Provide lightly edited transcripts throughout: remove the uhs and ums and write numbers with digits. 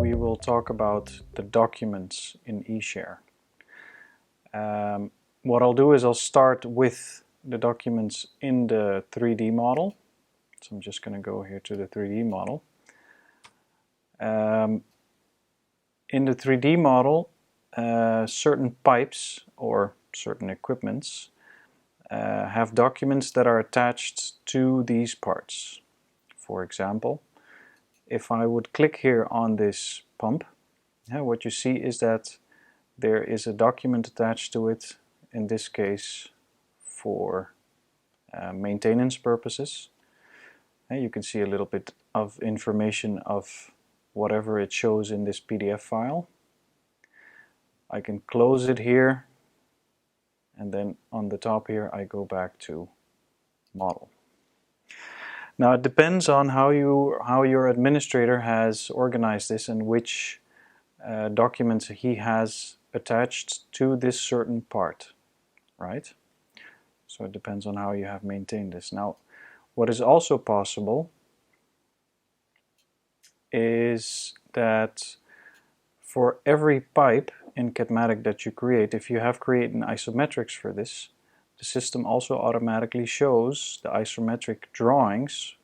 We will talk about the documents in eShare. What I'll do is I'll start with the documents in the 3D model. So I'm just going to go here to the 3D model. In the 3D model, certain pipes or certain equipments have documents that are attached to these parts. For example, if I would click here on this pump, what you see is that there is a document attached to it, in this case for maintenance purposes. You can see a little bit of information of whatever it shows in this PDF file. I can close it here, and then on the top here I go back to model. Now it depends on how your administrator has organized this and which documents he has attached to this certain part, right? So it depends on how you have maintained this. Now, what is also possible is that for every pipe in Cadmatic that you create, if you have created an isometrics for this, the system also automatically shows the isometric drawings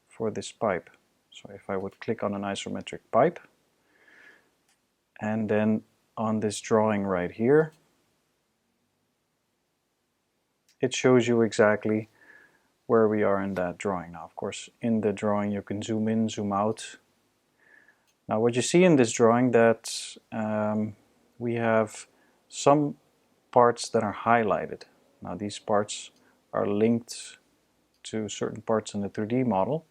for this pipe. So if I would click on an isometric pipe, and then on this drawing right here, it shows you exactly where we are in that drawing. Now, of course, in the drawing you can zoom in, zoom out. Now what you see in this drawing, that we have some parts that are highlighted. Now these parts are linked to certain parts in the 3D model.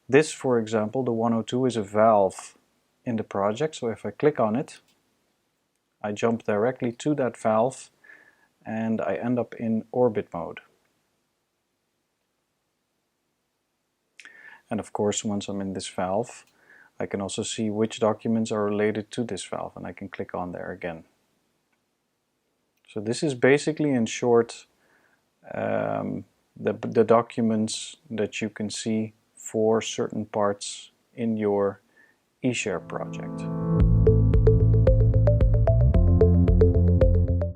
This, for example, the 102, is a valve in the project, so if I click on it, I jump directly to that valve and I end up in orbit mode. And of course, once I'm in this valve, I can also see which documents are related to this valve, and I can click on there again. So this is basically, in short, the documents that you can see for certain parts in your eShare project.